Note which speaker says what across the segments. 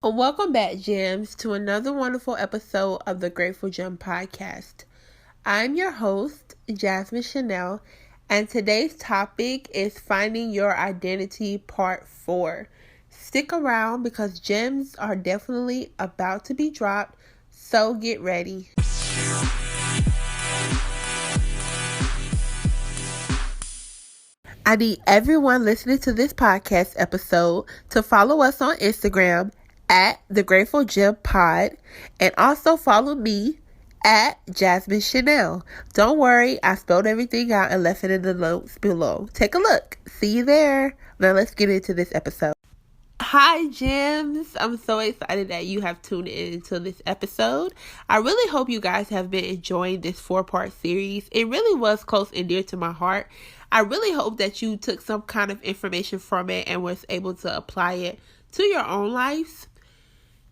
Speaker 1: Welcome back, Gems, to another wonderful episode of the Grateful Gem podcast. I'm your host, Jasmine Shannelle, and today's topic is Finding Your Identity Part 4. Stick around because gems are definitely about to be dropped, so get ready. I need everyone listening to this podcast episode to follow us on Instagram at The Grateful Gem Pod, and also follow me at Jasmine Shannelle. Don't worry, I spelled everything out and left it in the notes below. Take a look. See you there. Now let's get into this episode. Hi, Gems. I'm so excited that you have tuned in to this episode. I really hope you guys have been enjoying this 4-part series. It really was close and dear to my heart. I really hope that you took some kind of information from it and was able to apply it to your own lives.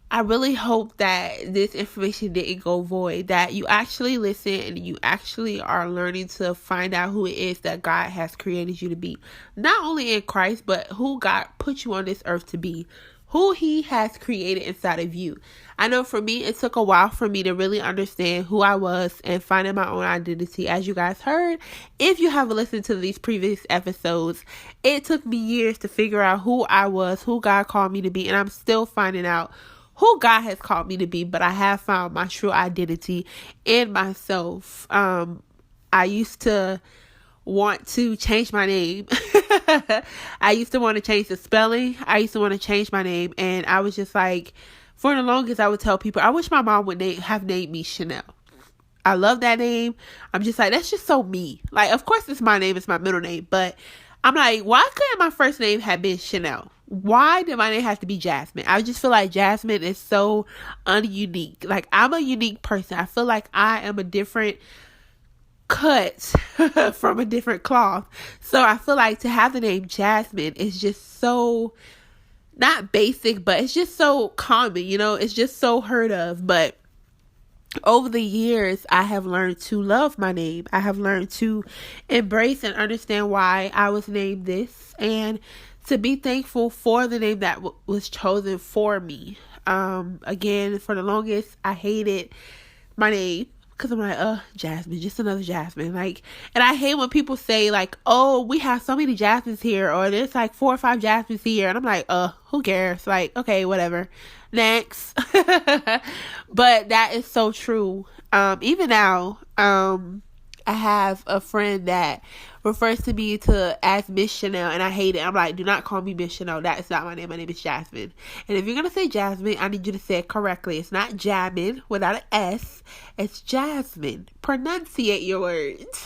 Speaker 1: I really hope that this information didn't go void, that you actually listen and you actually are learning to find out who it is that God has created you to be. Not only in Christ, but who God put you on this earth to be, who He has created inside of you. I know for me, it took a while for me to really understand who I was and finding my own identity. As you guys heard, if you haven't listened to these previous episodes, it took me years to figure out who I was, who God called me to be, and I'm still finding out who God has called me to be, but I have found my true identity in myself. I used to want to change my name. I used to want to change the spelling. I used to want to change my name. And I was just like, for the longest, I would tell people, I wish my mom would have named me Shannelle. I love that name. I'm just like, that's just so me. Like, of course, it's my name. It's my middle name. But I'm like, why couldn't my first name have been Shannelle? Why did my name have to be Jasmine? I just feel like Jasmine is so ununique. Like, I'm a unique person. I feel like I am a different cut from a different cloth. So I feel like to have the name Jasmine is just so, not basic, but it's just so common, it's just so heard of. But over the years, I have learned to love my name. I have learned to embrace and understand why I was named this, and to be thankful for the name that was chosen for me. Again, for the longest, I hated my name because I'm like, Jasmine, just another Jasmine. Like, and I hate when people say like, oh, we have so many Jasmines here, or there's like 4 or 5 Jasmines here, and I'm like, who cares? Like, okay, whatever. Next. But that is so true. Even now, I have a friend that refers to me as Miss Shannelle, and I hate it. I'm like, do not call me Miss Shannelle. That is not my name. My name is Jasmine. And if you're going to say Jasmine, I need you to say it correctly. It's not Jasmine without an S. It's Jasmine. Pronunciate your words.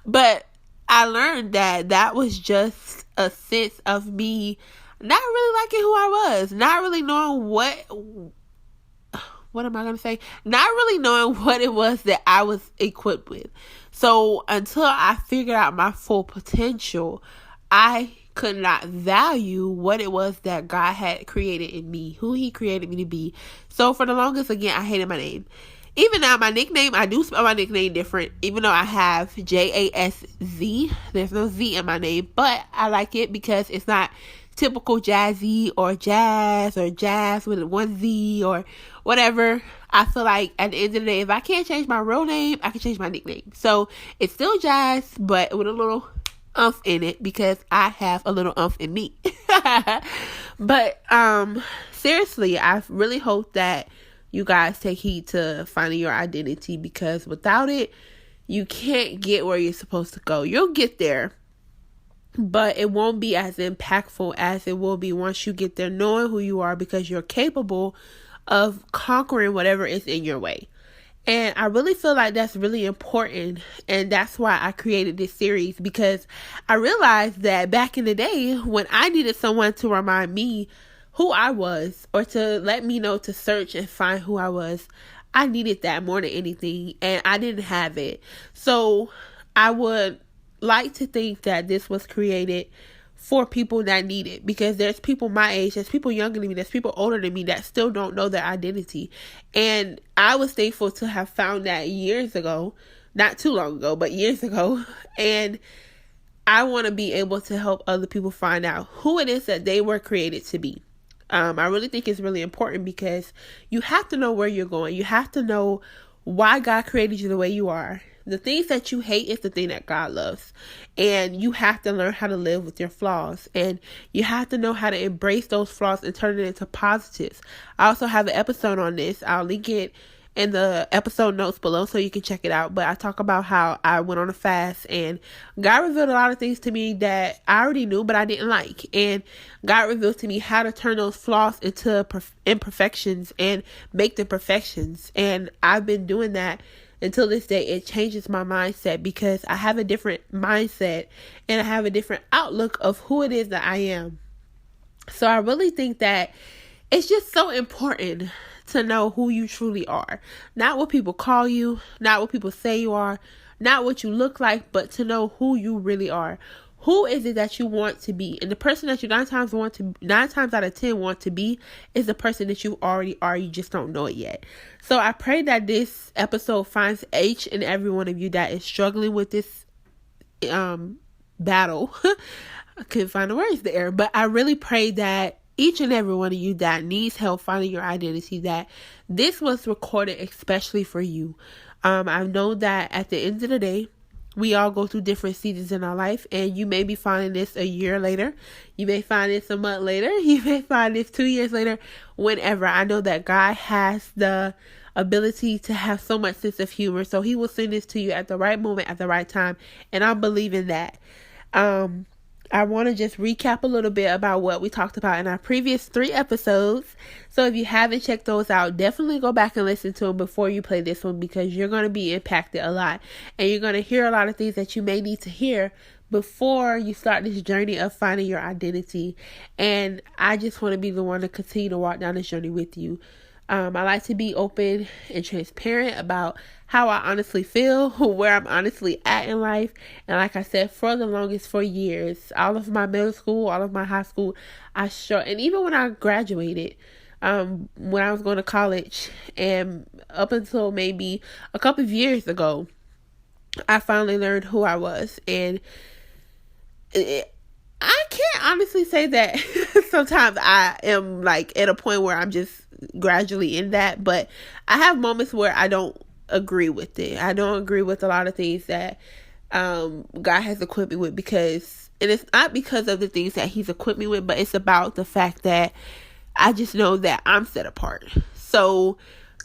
Speaker 1: But I learned that was just a sense of me not really liking who I was, not really knowing what am I going to say? Not really knowing what it was that I was equipped with. So until I figured out my full potential, I could not value what it was that God had created in me, who He created me to be. So for the longest, again, I hated my name. Even now, my nickname, I do spell my nickname different, even though I have Jazz. There's no Z in my name, but I like it because it's not typical Jazzy or Jazz with one Z or whatever. I feel like at the end of the day, if I can't change my real name, I can change my nickname. So it's still Jazz, but with a little umph in it because I have a little umph in me. But seriously, I really hope that you guys take heed to finding your identity, because without it, you can't get where you're supposed to go. You'll get there, but it won't be as impactful as it will be once you get there knowing who you are, because you're capable of conquering whatever is in your way. And I really feel like that's really important. And that's why I created this series, because I realized that back in the day when I needed someone to remind me who I was, or to let me know to search and find who I was, I needed that more than anything. And I didn't have it. So I would like to think that this was created for people that need it, because there's people my age, there's people younger than me, there's people older than me that still don't know their identity. And I was thankful to have found that years ago, not too long ago, but years ago. And I want to be able to help other people find out who it is that they were created to be. I really think it's really important because you have to know where you're going. You have to know why God created you the way you are. The things that you hate is the thing that God loves. And you have to learn how to live with your flaws. And you have to know how to embrace those flaws and turn it into positives. I also have an episode on this. I'll link it in the episode notes below so you can check it out. But I talk about how I went on a fast and God revealed a lot of things to me that I already knew but I didn't like. And God revealed to me how to turn those flaws into imperfections and make them perfections. And I've been doing that until this day. It changes my mindset because I have a different mindset and I have a different outlook of who it is that I am. So I really think that it's just so important to know who you truly are. Not what people call you, not what people say you are, not what you look like, but to know who you really are. Who is it that you want to be? And the person that you 9 times out of 10 want to be is the person that you already are. You just don't know it yet. So I pray that this episode finds each and every one of you that is struggling with this battle. I couldn't find the words there, but I really pray that each and every one of you that needs help finding your identity, that this was recorded especially for you. I know that at the end of the day, we all go through different seasons in our life, and you may be finding this a year later. You may find this a month later. You may find this 2 years later, whenever. I know that God has the ability to have so much sense of humor, so he will send this to you at the right moment, at the right time, and I believe in that. I want to just recap a little bit about what we talked about in our previous 3 episodes. So if you haven't checked those out, definitely go back and listen to them before you play this one, because you're going to be impacted a lot. And you're going to hear a lot of things that you may need to hear before you start this journey of finding your identity. And I just want to be the one to continue to walk down this journey with you. I like to be open and transparent about how I honestly feel, where I'm honestly at in life. And like I said, for the longest, for years, all of my middle school, all of my high school, and even when I graduated, when I was going to college, and up until maybe a couple of years ago, I finally learned who I was. And I can't honestly say that sometimes I am like at a point where I'm just gradually in that, but I have moments where I don't agree with it. I don't agree with a lot of things that God has equipped me with, and it's not because of the things that he's equipped me with, but it's about the fact that I just know that I'm set apart. So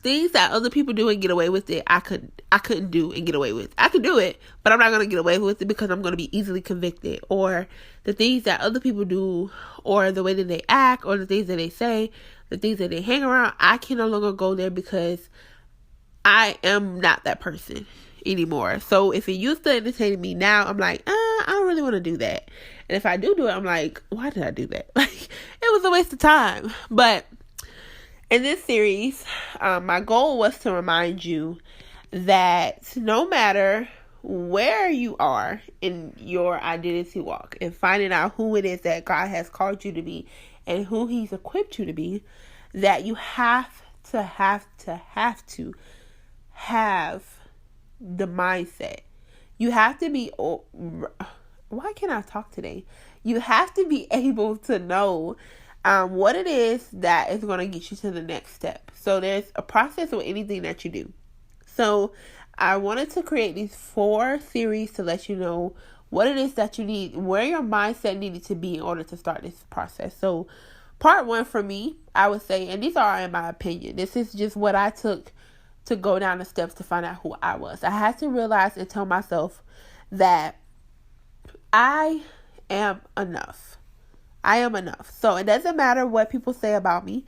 Speaker 1: things that other people do and get away with it, I couldn't do and get away with. I could do it, but I'm not going to get away with it because I'm going to be easily convicted. Or the things that other people do, or the way that they act, or the things that they say, the things that they hang around, I can no longer go there because I am not that person anymore. So if it used to entertain me, now I'm like, I don't really want to do that. And if I do it, I'm like, why did I do that? Like, it was a waste of time. But in this series, my goal was to remind you that no matter where you are in your identity walk and finding out who it is that God has called you to be and who he's equipped you to be, that you have to have the mindset. You have to be, why can't I talk today? You have to be able to know what it is that is going to get you to the next step. So there's a process with anything that you do. So I wanted to create these 4 series to let you know what it is that you need, where your mindset needed to be in order to start this process. So part 1 for me, I would say, and these are in my opinion, this is just what I took to go down the steps to find out who I was. I had to realize and tell myself that I am enough. I am enough. So it doesn't matter what people say about me.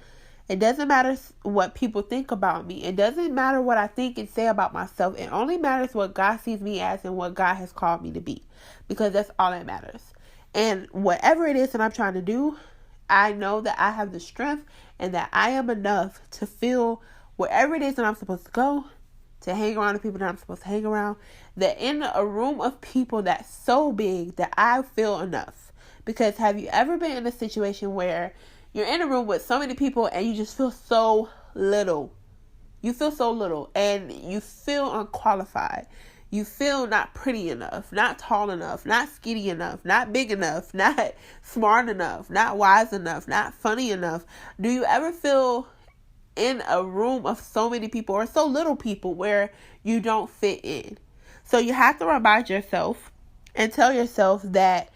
Speaker 1: It doesn't matter what people think about me. It doesn't matter what I think and say about myself. It only matters what God sees me as and what God has called me to be, because that's all that matters. And whatever it is that I'm trying to do, I know that I have the strength and that I am enough to feel wherever it is that I'm supposed to go, to hang around the people that I'm supposed to hang around, that in a room of people that's so big that I feel enough. Because have you ever been in a situation where you're in a room with so many people and you just feel so little? You feel so little and you feel unqualified. you feel not pretty enough, not tall enough, not skinny enough, not big enough, not smart enough, not wise enough, not funny enough? Do you ever feel in a room of so many people or so little people where you don't fit in? So you have to remind yourself and tell yourself that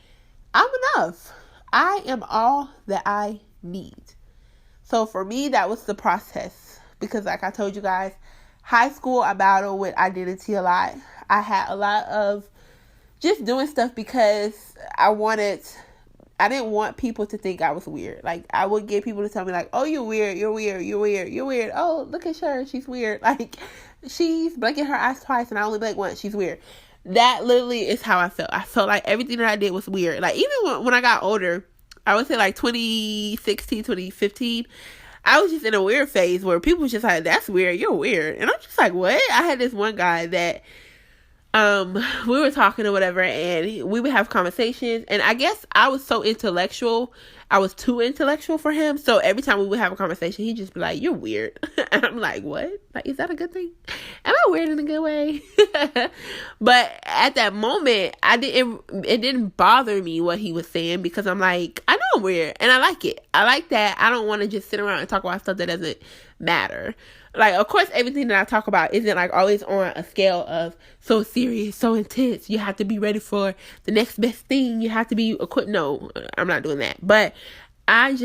Speaker 1: I'm enough. I am all that I need. So for me, that was the process, because like I told you guys, high school, I battled with identity a lot. I had a lot of just doing stuff because I didn't want people to think I was weird. Like, I would get people to tell me, like, oh, you're weird, you're weird, you're weird, you're weird. Oh, look at her, she's weird. Like, she's blinking her eyes twice and I only blink once, she's weird. That literally is how I felt. I felt like everything that I did was weird. Like, even when I got older, I would say like 2016, 2015, I was just in a weird phase where people was just like, that's weird, you're weird. And I'm just like, what? I had this one guy that we were talking or whatever, and we would have conversations, and I guess I was so intellectual, I was too intellectual for him, so every time we would have a conversation, he'd just be like, you're weird. And I'm like, what? Like, is that a good thing? Am I weird in a good way? But at that moment, it didn't bother me what he was saying, because I'm like, I know I'm weird, and I like it. I like that. I don't want to just sit around and talk about stuff that doesn't matter. Like, of course, everything that I talk about isn't like always on a scale of so serious, so intense. You have to be ready for the next best thing. You have to be equipped. No, I'm not doing that. But I'd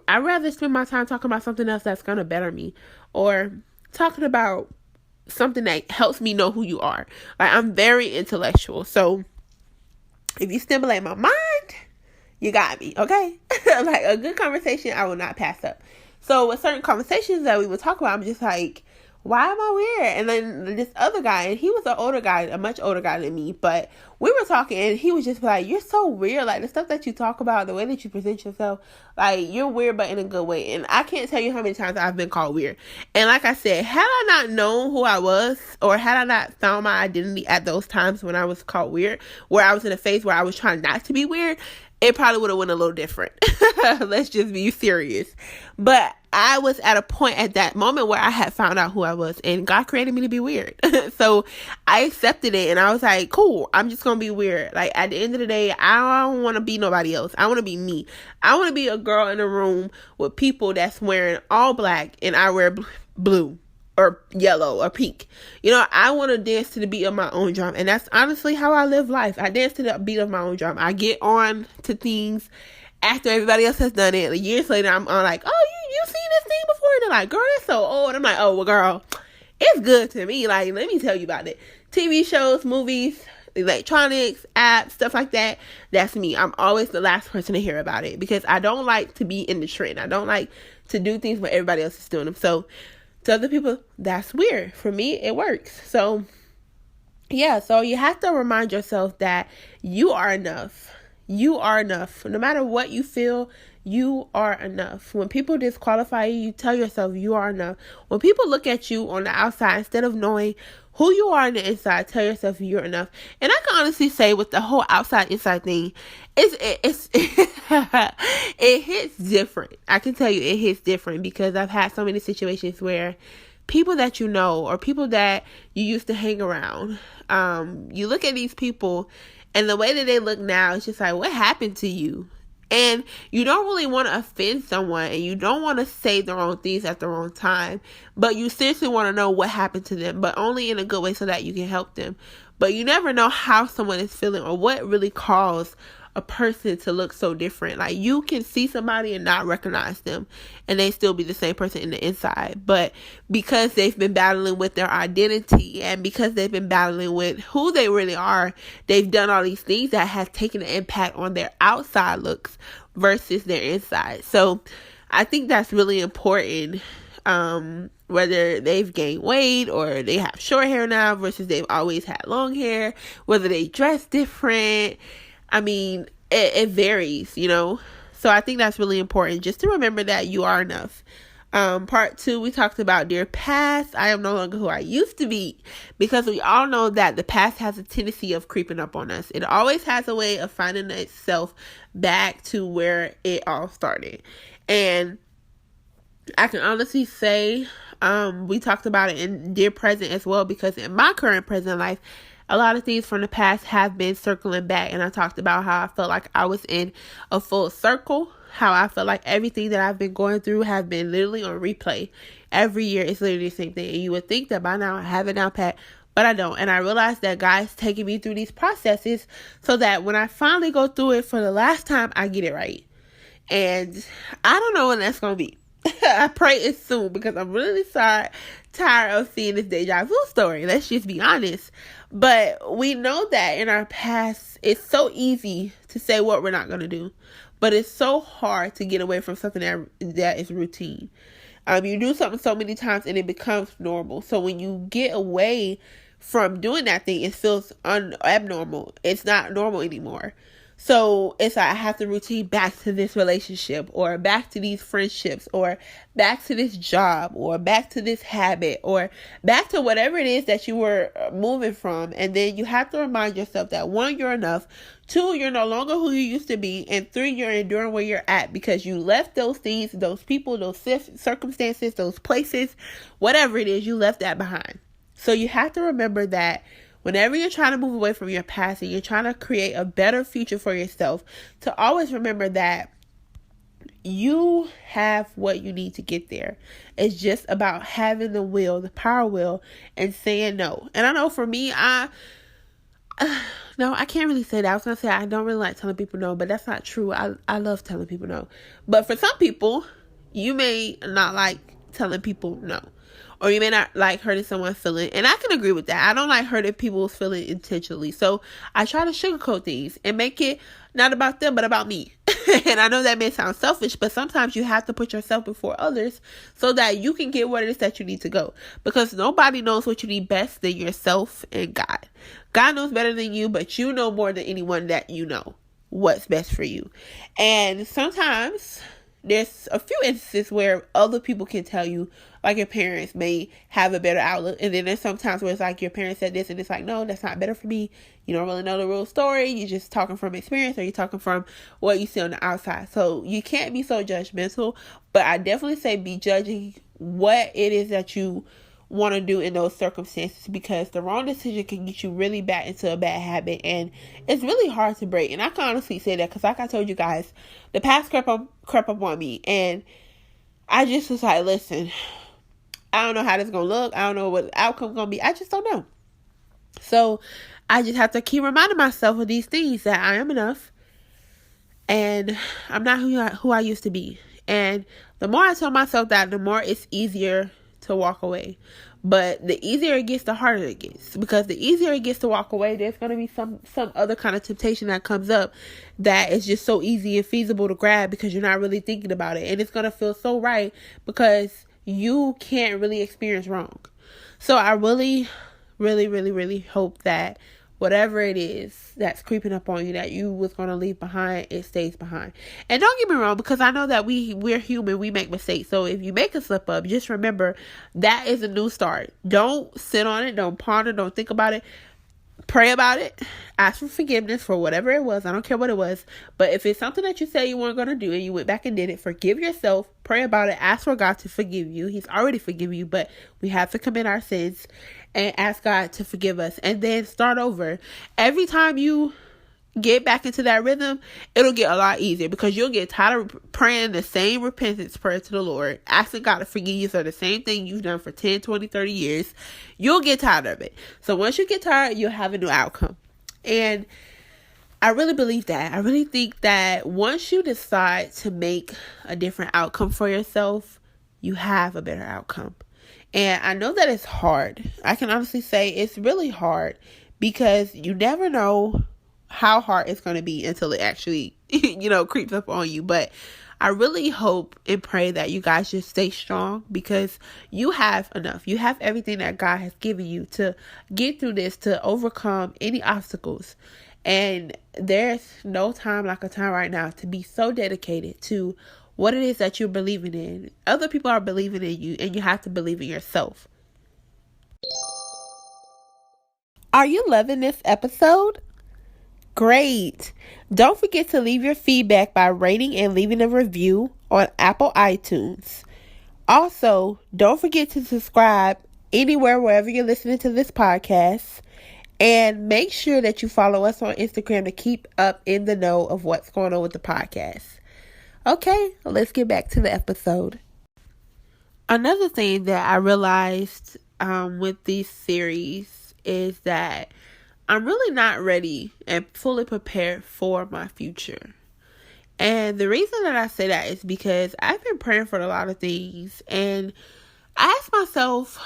Speaker 1: rather spend my time talking about something else that's going to better me, or talking about something that helps me know who you are. Like, I'm very intellectual. So if you stimulate my mind, you got me. Okay. Like, a good conversation, I will not pass up. So with certain conversations that we would talk about, I'm just like, why am I weird? And then this other guy, and he was an older guy, a much older guy than me, but we were talking, and he was just like, you're so weird. Like, the stuff that you talk about, the way that you present yourself, like, you're weird, but in a good way. And I can't tell you how many times I've been called weird. And like I said, had I not known who I was, or had I not found my identity at those times when I was called weird, where I was in a phase where I was trying not to be weird, it probably would have went a little different. Let's just be serious. But I was at a point at that moment where I had found out who I was, and God created me to be weird. So I accepted it, and I was like, cool, I'm just going to be weird. Like, at the end of the day, I don't want to be nobody else. I want to be me. I want to be a girl in a room with people that's wearing all black and I wear blue or yellow or pink. You know, I want to dance to the beat of my own drum. And that's honestly how I live life. I dance to the beat of my own drum. I get on to things after everybody else has done it. Years later, I'm like, oh, you seen this thing before? And they're like, girl, that's so old. I'm like, oh, well, girl, it's good to me. Like, let me tell you about it. TV shows, movies, electronics, apps, stuff like that. That's me. I'm always the last person to hear about it, because I don't like to be in the trend. I don't like to do things when everybody else is doing them. So to other people, that's weird. For me, it works. So yeah, so you have to remind yourself that you are enough. You are enough. No matter what you feel, you are enough. When people disqualify you, you tell yourself you are enough. When people look at you on the outside, instead of knowing who you are on the inside, tell yourself you're enough. And I can honestly say, with the whole outside inside thing, it's it hits different. I can tell you it hits different, because I've had so many situations where people that you know, or people that you used to hang around, you look at these people, and the way that they look now, it's just like, what happened to you? And you don't really want to offend someone, and you don't want to say the wrong things at the wrong time, but you seriously want to know what happened to them, but only in a good way so that you can help them. But you never know how someone is feeling, or what really caused a person to look so different. Like, you can see somebody and not recognize them, and they still be the same person in the inside. But because they've been battling with their identity, and because they've been battling with who they really are, they've done all these things that has taken an impact on their outside looks versus their inside. So I think that's really important. Whether they've gained weight, or they have short hair now versus they've always had long hair, whether they dress different. I mean, it varies, you know? So I think that's really important, just to remember that you are enough. Part 2, we talked about dear past. I am no longer who I used to be, because we all know that the past has a tendency of creeping up on us. It always has a way of finding itself back to where it all started. And I can honestly say, we talked about it in dear present as well, because in my current present life, a lot of things from the past have been circling back. And I talked about how I felt like I was in a full circle, how I felt like everything that I've been going through have been literally on replay. Every year it's literally the same thing. And you would think that by now I have it down pat, but I don't. And I realized that God's taking me through these processes so that when I finally go through it for the last time, I get it right. And I don't know when that's going to be. I pray it's soon, because I'm really tired of seeing this deja vu story. Let's just be honest. But we know that in our past, it's so easy to say what we're not going to do. But it's so hard to get away from something that is routine. You do something so many times and it becomes normal. So when you get away from doing that thing, it feels abnormal. It's not normal anymore. So it's like I have to routine back to this relationship, or back to these friendships, or back to this job, or back to this habit, or back to whatever it is that you were moving from. And then you have to remind yourself that 1, you're enough. 2, you're no longer who you used to be. And 3, you're enduring where you're at because you left those things, those people, those circumstances, those places, whatever it is, you left that behind. So you have to remember that whenever you're trying to move away from your past and you're trying to create a better future for yourself, to always remember that you have what you need to get there. It's just about having the will, the power will, and saying no. And I know for me, no, I can't really say that. I was going to say I don't really like telling people no, but that's not true. I love telling people no. But for some people, you may not like telling people no. Or you may not like hurting someone's feeling. And I can agree with that. I don't like hurting people's feelings intentionally. So I try to sugarcoat things and make it not about them, but about me. And I know that may sound selfish, but sometimes you have to put yourself before others so that you can get where it is that you need to go. Because nobody knows what you need best than yourself and God. God knows better than you, but you know more than anyone that you know what's best for you. And sometimes there's a few instances where other people can tell you, like your parents may have a better outlook. And then there's sometimes where it's like your parents said this and it's like, no, that's not better for me. You don't really know the real story. You're just talking from experience, or you're talking from what you see on the outside. So you can't be so judgmental, but I definitely say be judging what it is that you want to do in those circumstances, because the wrong decision can get you really back into a bad habit, and it's really hard to break. And I can honestly say that because, like I told you guys, the past crept up on me, and I just was like, listen, I don't know how this is gonna look. I don't know what the outcome's gonna be. I just don't know. So I just have to keep reminding myself of these things, that I am enough, and I'm not who I used to be. And the more I tell myself that, the more it's easier to walk away. But the easier it gets, the harder it gets, because the easier it gets to walk away, there's going to be some other kind of temptation that comes up that is just so easy and feasible to grab because you're not really thinking about it, and it's going to feel so right because you can't really experience wrong. So I really, really, really, really hope that whatever it is that's creeping up on you that you was going to leave behind, it stays behind. And don't get me wrong, because I know that we're human, we make mistakes. So if you make a slip up, just remember that is a new start. Don't sit on it, don't ponder, don't think about it. Pray about it. Ask for forgiveness for whatever it was. I don't care what it was. But if it's something that you say you weren't going to do and you went back and did it, forgive yourself. Pray about it. Ask for God to forgive you. He's already forgiven you, but we have to commit our sins and ask God to forgive us, and then start over. Every time you get back into that rhythm, it'll get a lot easier, because you'll get tired of praying the same repentance prayer to the Lord, asking God to forgive you for the same thing you've done for 10, 20, 30 years. You'll get tired of it. So once you get tired, you'll have a new outcome. And I really believe that. I really think that once you decide to make a different outcome for yourself, you have a better outcome. And I know that it's hard. I can honestly say it's really hard, because you never know how hard it's going to be until it actually, creeps up on you. But I really hope and pray that you guys just stay strong, because you have enough. You have everything that God has given you to get through this, to overcome any obstacles. And there's no time like a time right now to be so dedicated to what it is that you're believing in. Other people are believing in you, and you have to believe in yourself. Are you loving this episode? Great. Don't forget to leave your feedback by rating and leaving a review on Apple iTunes. Also, don't forget to subscribe anywhere, wherever you're listening to this podcast. And make sure that you follow us on Instagram to keep up in the know of what's going on with the podcast. Okay, let's get back to the episode. Another thing that I realized with this series is that I'm really not ready and fully prepared for my future. And the reason that I say that is because I've been praying for a lot of things. And I asked myself,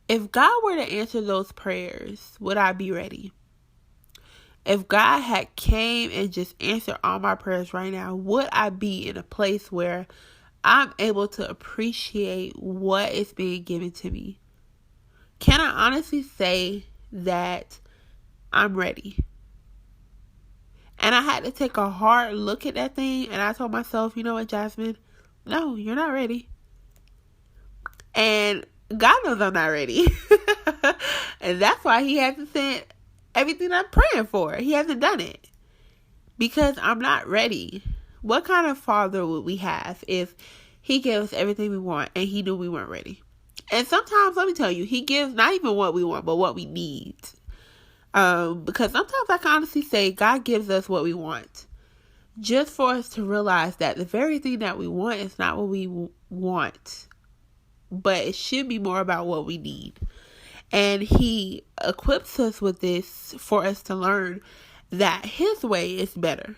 Speaker 1: if God were to answer those prayers, would I be ready? If God had came and just answered all my prayers right now, would I be in a place where I'm able to appreciate what is being given to me? Can I honestly say that I'm ready? And I had to take a hard look at that thing. And I told myself, you know what, Jasmine? No, you're not ready. And God knows I'm not ready. And that's why he hasn't sent everything I'm praying for. He hasn't done it. Because I'm not ready. What kind of father would we have if he gave us everything we want and he knew we weren't ready? And sometimes, let me tell you, he gives not even what we want, but what we need. Because sometimes I can honestly say God gives us what we want, just for us to realize that the very thing that we want is not what we want, but it should be more about what we need. And he equips us with this for us to learn that his way is better.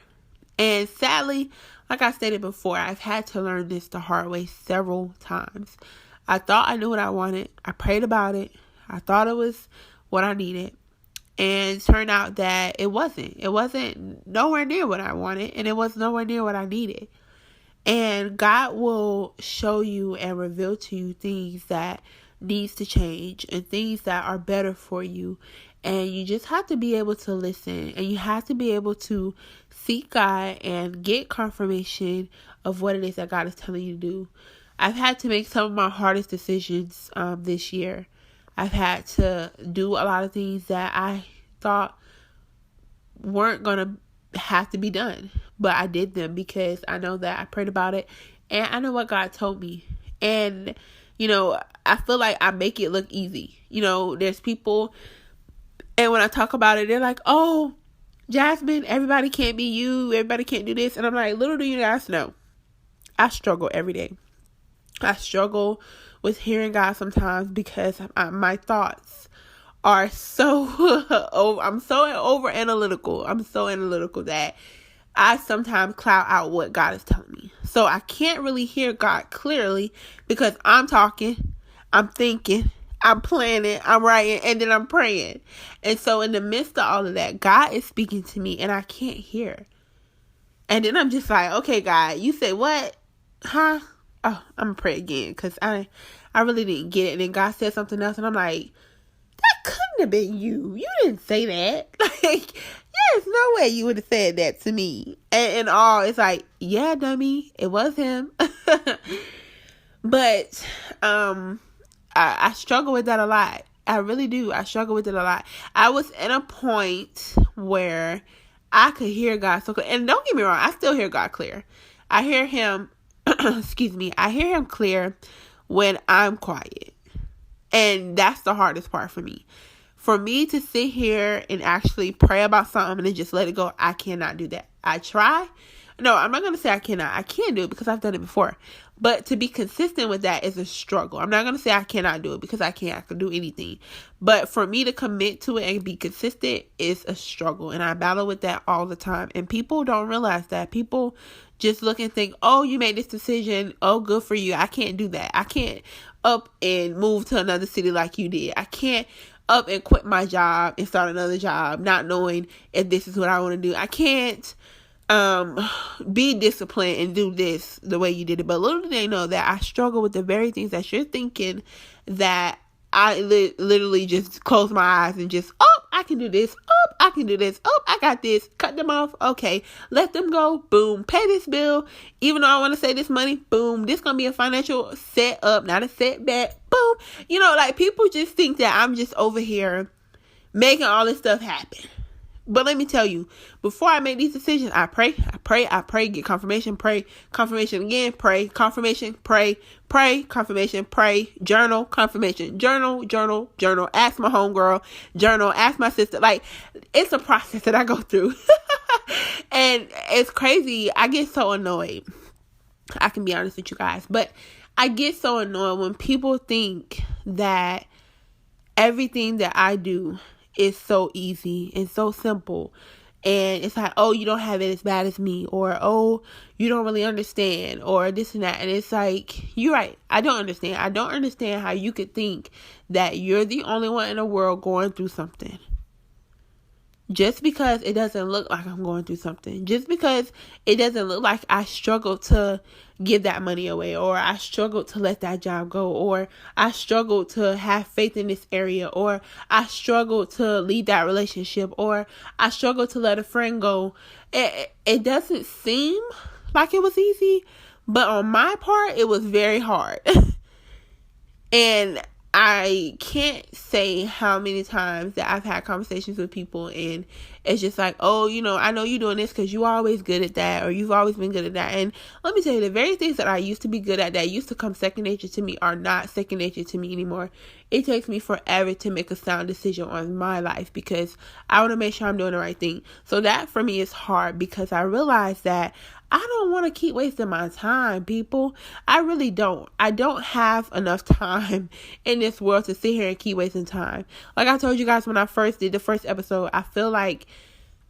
Speaker 1: And sadly, like I stated before, I've had to learn this the hard way several times. I thought I knew what I wanted. I prayed about it. I thought it was what I needed. And it turned out that it wasn't. It wasn't nowhere near what I wanted. And it was nowhere near what I needed. And God will show you and reveal to you things that needs to change and things that are better for you. And you just have to be able to listen. And you have to be able to seek God and get confirmation of what it is that God is telling you to do. I've had to make some of my hardest decisions this year. I've had to do a lot of things that I thought weren't going to have to be done. But I did them because I know that I prayed about it. And I know what God told me. And, I feel like I make it look easy. There's people, and when I talk about it, they're like, oh, Jasmine, everybody can't be you. Everybody can't do this. And I'm like, little do you guys know, I struggle every day. I struggle with hearing God sometimes because my thoughts are so I'm so over analytical. I'm so analytical that I sometimes cloud out what God is telling me. So I can't really hear God clearly because I'm talking, I'm thinking, I'm planning, I'm writing, and then I'm praying. And so in the midst of all of that, God is speaking to me and I can't hear. And then I'm just like, okay, God, you said what? Huh? Oh, I'm going to pray again because I really didn't get it. And then God said something else and I'm like, that couldn't have been you. You didn't say that. Like, there's no way you would have said that to me. And all, it's like, yeah, dummy, it was him. But I struggle with that a lot. I really do. I struggle with it a lot. I was at a point where I could hear God so clear. And don't get me wrong, I still hear God clear. I hear him, I hear him clear when I'm quiet. And that's the hardest part for me. For me to sit here and actually pray about something and just let it go, I cannot do that. I try. No, I'm not going to say I cannot. I can do it because I've done it before. But to be consistent with that is a struggle. I'm not going to say I cannot do it because I can't. I can do anything. But for me to commit to it and be consistent is a struggle. And I battle with that all the time. And people don't realize that. People just look and think, oh, you made this decision. Oh, good for you. I can't do that. I can't up and move to another city like you did. I can't up and quit my job and start another job not knowing if this is what I want to do. I can't be disciplined and do this the way you did it. But little do they know that I struggle with the very things that you're thinking that I literally just close my eyes and just, oh, I can do this. Oh, I can do this. Oh, I got this. Cut them off. Okay. Let them go. Boom. Pay this bill. Even though I want to save this money. Boom. This going to be a financial setup, not a setback. Boom. Like people just think that I'm just over here making all this stuff happen. But let me tell you, before I make these decisions, I pray, get confirmation, pray, confirmation again, pray, confirmation, pray, confirmation, pray, journal, confirmation, journal, ask my homegirl, journal, ask my sister. Like, it's a process that I go through. And it's crazy. I get so annoyed. I can be honest with you guys, but I get so annoyed when people think that everything that I do is so easy and so simple. And it's like, oh, you don't have it as bad as me, or oh, you don't really understand, or this and that. And it's like, you're right. I don't understand. I don't understand how you could think that you're the only one in the world going through something. Just because it doesn't look like I'm going through something. Just because it doesn't look like I struggle to give that money away, or I struggle to let that job go, or I struggle to have faith in this area, or I struggle to leave that relationship, or I struggle to let a friend go. It doesn't seem like it was easy, but on my part, it was very hard. And I can't say how many times that I've had conversations with people, and it's just like, oh, I know you're doing this because you're always good at that, or you've always been good at that. And let me tell you, the very things that I used to be good at that used to come second nature to me are not second nature to me anymore. It takes me forever to make a sound decision on my life because I want to make sure I'm doing the right thing. So that for me is hard because I realize that I don't want to keep wasting my time, people. I really don't. I don't have enough time in this world to sit here and keep wasting time. Like I told you guys when I first did the first episode, I felt like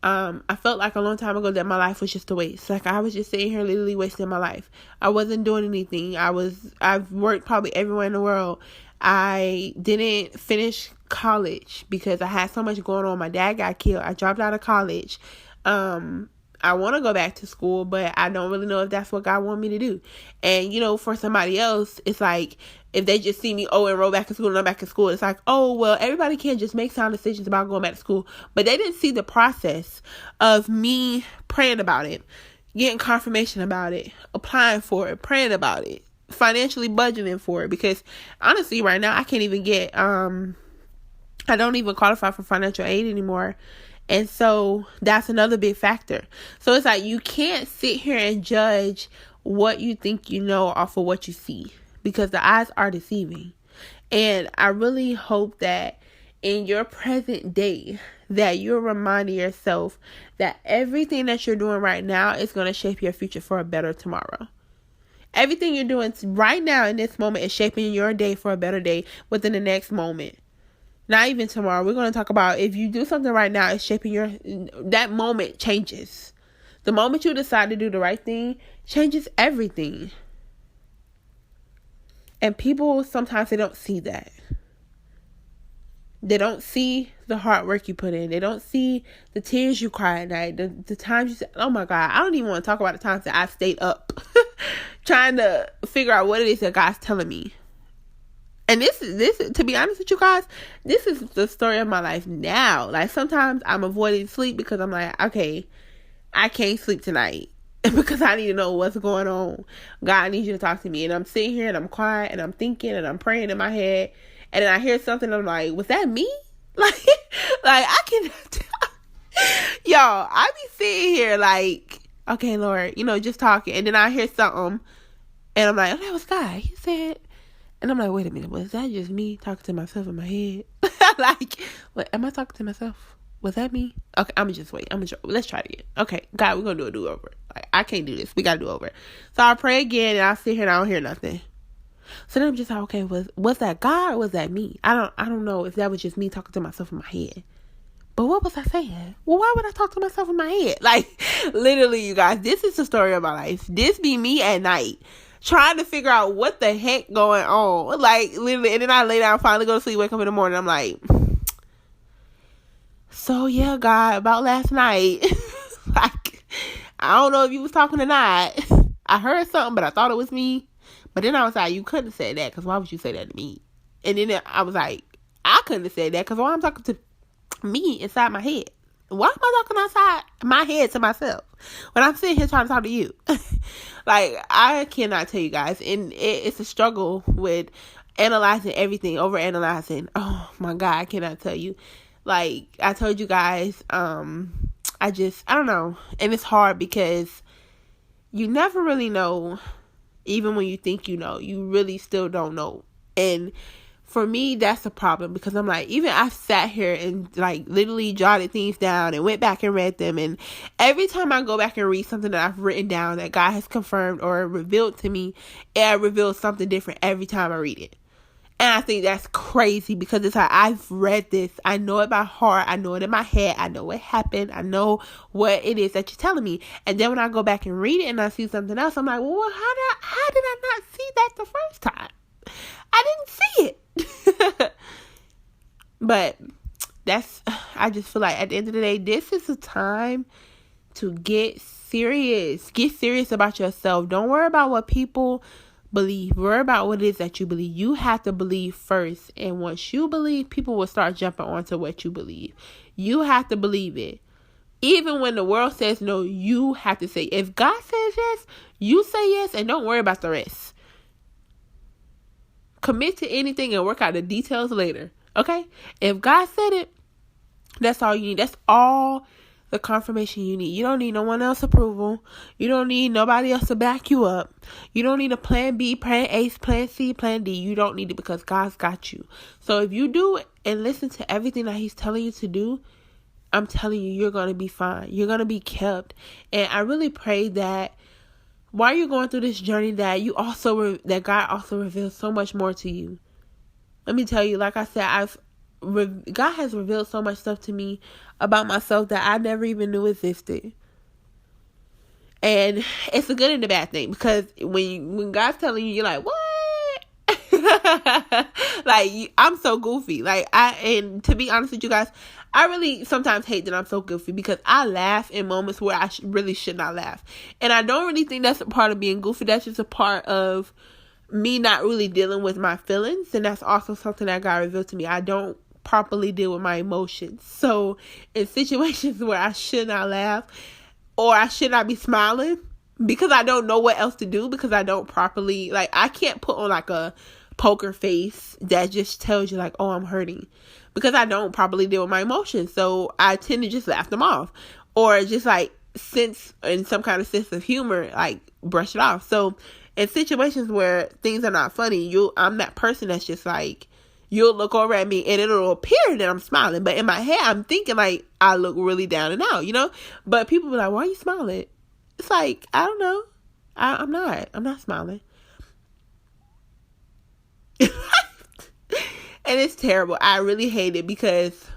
Speaker 1: a long time ago that my life was just a waste. Like I was just sitting here literally wasting my life. I wasn't doing anything. I've worked probably everywhere in the world. I didn't finish college because I had so much going on. My dad got killed. I dropped out of college. I want to go back to school, but I don't really know if that's what God wanted me to do. And, for somebody else, it's like, if they just see me, enroll back in school and I'm back in school, it's like, oh, well, everybody can't just make sound decisions about going back to school. But they didn't see the process of me praying about it, getting confirmation about it, applying for it, praying about it, financially budgeting for it. Because honestly, right now, I can't even get, I don't even qualify for financial aid anymore. And so that's another big factor. So it's like you can't sit here and judge what you think you know off of what you see because the eyes are deceiving. And I really hope that in your present day that you're reminding yourself that everything that you're doing right now is going to shape your future for a better tomorrow. Everything you're doing right now in this moment is shaping your day for a better day within the next moment. Not even tomorrow. We're going to talk about if you do something right now, it's shaping that moment changes. The moment you decide to do the right thing changes everything. And people, sometimes they don't see that. They don't see the hard work you put in. They don't see the tears you cry at night. The times you say, oh my God, I don't even want to talk about the times that I've stayed up trying to figure out what it is that God's telling me. And this, to be honest with you guys, this is the story of my life now. Like sometimes I'm avoiding sleep because I'm like, okay, I can't sleep tonight because I need to know what's going on. God needs you to talk to me. And I'm sitting here and I'm quiet and I'm thinking and I'm praying in my head. And then I hear something. I'm like, was that me? Like I can, y'all, I be sitting here like, okay, Lord, just talking. And then I hear something and I'm like, oh, that was God. He said. And I'm like, wait a minute, was that just me talking to myself in my head? Like, what, am I talking to myself? Was that me? Okay, I'm just wait. Let's try it again. Okay, God, we're going to do a do-over. Like, I can't do this. We got to do over. So I pray again, and I sit here and I don't hear nothing. So then I'm just like, okay, was that God or was that me? I don't know if that was just me talking to myself in my head. But what was I saying? Well, why would I talk to myself in my head? Like, literally, you guys, this is the story of my life. This be me at night, trying to figure out what the heck going on. Like, literally, and then I lay down, finally go to sleep, wake up in the morning, I'm like, so yeah, God, about last night, like, I don't know if you was talking or not. I heard something, but I thought it was me. But then I was like, you couldn't have said that, because why would you say that to me? And then I was like, I couldn't have said that, because why I'm talking to me inside my head? Why am I talking outside my head to myself when I'm sitting here trying to talk to you? Like, I cannot tell you guys. And it's a struggle with analyzing everything, overanalyzing. Oh, my God, I cannot tell you. Like I told you guys, I don't know. And it's hard because you never really know. Even when you think you know, you really still don't know. And for me, that's a problem, because I'm like, even I've sat here and like literally jotted things down and went back and read them. And every time I go back and read something that I've written down that God has confirmed or revealed to me, it reveals something different every time I read it. And I think that's crazy, because it's like, I've read this. I know it by heart. I know it in my head. I know what happened. I know what it is that you're telling me. And then when I go back and read it and I see something else, I'm like, well, how did I not see that the first time? I didn't see it. But I just feel like at the end of the day, this is a time to get serious. Get serious about yourself. Don't worry about what people believe. Worry about what it is that you believe. You have to believe first. And once you believe, people will start jumping onto what you believe. You have to believe it. Even when the world says no, you have to say, if God says yes, you say yes, and don't worry about the rest. Commit to anything and work out the details later. Okay? If God said it, that's all you need. That's all the confirmation you need. You don't need no one else's approval. You don't need nobody else to back you up. You don't need a plan B, plan A, plan C, plan D. You don't need it, because God's got you. So if you do it and listen to everything that he's telling you to do, I'm telling you, you're going to be fine. You're going to be kept. And I really pray that while you're going through this journey, that that God also reveals so much more to you. Let me tell you, like I said, God has revealed so much stuff to me about myself that I never even knew existed. And it's a good and a bad thing, because when God's telling you, you're like, what? Like, I'm so goofy. And to be honest with you guys, I really sometimes hate that I'm so goofy, because I laugh in moments where I really should not laugh. And I don't really think that's a part of being goofy. That's just a part of me not really dealing with my feelings. And that's also something that God revealed to me. I don't properly deal with my emotions. So in situations where I should not laugh, or I should not be smiling, because I don't know what else to do, because I don't properly, I can't put on like a poker face that just tells you like, oh, I'm hurting, because I don't properly deal with my emotions. So I tend to just laugh them off, or just sense in some kind of sense of humor, brush it off. So in situations where things are not funny, I'm that person that's just you'll look over at me and it'll appear that I'm smiling, but in my head I'm thinking I look really down and out, But people be like, why are you smiling? It's I don't know. I'm not smiling. And it's terrible. I really hate it, because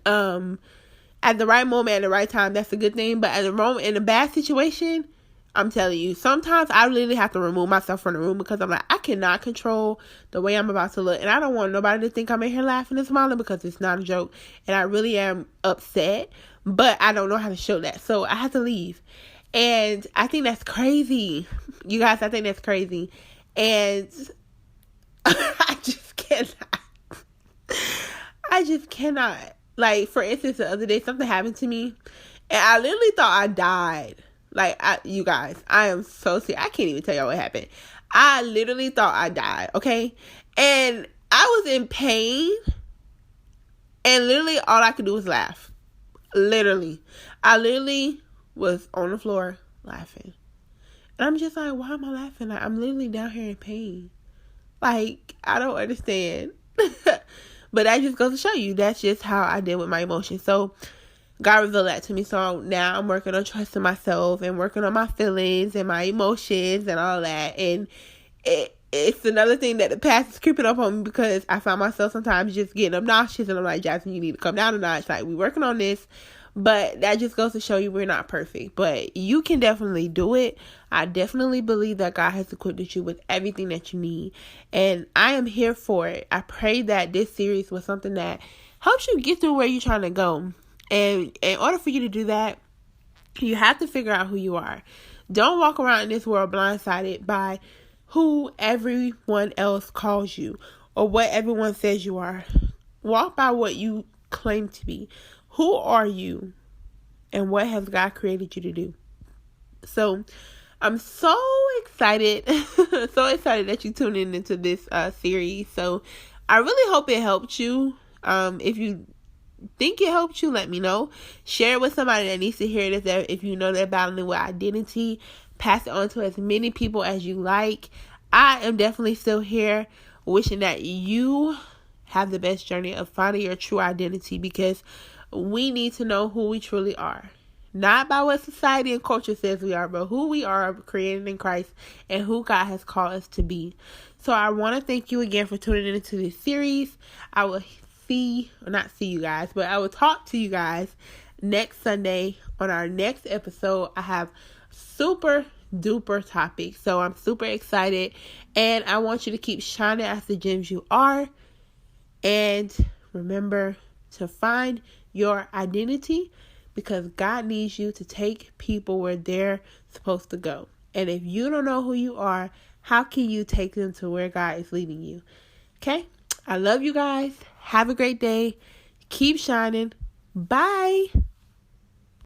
Speaker 1: at the right moment, at the right time, that's a good thing. But at the moment, in a bad situation, I'm telling you, sometimes I really have to remove myself from the room, because I'm I cannot control the way I'm about to look. And I don't want nobody to think I'm in here laughing and smiling, because it's not a joke. And I really am upset, but I don't know how to show that. So I have to leave. And I think that's crazy. You guys, I think that's crazy. And I just cannot. I just cannot. For instance, the other day, something happened to me, and I literally thought I died. You guys, I am so sick. I can't even tell y'all what happened. I literally thought I died, okay? And I was in pain, and literally all I could do was laugh. Literally. I literally was on the floor laughing. And I'm just why am I laughing? I'm literally down here in pain. I don't understand. But that just goes to show you, that's just how I deal with my emotions. So God revealed that to me. So now I'm working on trusting myself and working on my feelings and my emotions and all that. And it's another thing that the past is creeping up on me, because I find myself sometimes just getting obnoxious, and I'm like, Jasmine, you need to come down a notch. We're working on this. But that just goes to show you we're not perfect. But you can definitely do it. I definitely believe that God has equipped you with everything that you need. And I am here for it. I pray that this series was something that helps you get through where you're trying to go. And in order for you to do that, you have to figure out who you are. Don't walk around in this world blindsided by who everyone else calls you or what everyone says you are. Walk by what you claim to be. Who are you, and what has God created you to do? So I'm so excited, that you tuned into this series. So I really hope it helped you. If you think it helped you, let me know. Share it with somebody that needs to hear this. If you know they're battling with identity, pass it on to as many people as you like. I am definitely still here wishing that you have the best journey of finding your true identity, because we need to know who we truly are. Not by what society and culture says we are, but who we are created in Christ and who God has called us to be. So I want to thank you again for tuning into this series. I will I will talk to you guys next Sunday on our next episode. I have super duper topics, so I'm super excited, and I want you to keep shining as the gems you are. And remember to find your identity, because God needs you to take people where they're supposed to go. And if you don't know who you are, how can you take them to where God is leading you? Okay? I love you guys. Have a great day. Keep shining. Bye.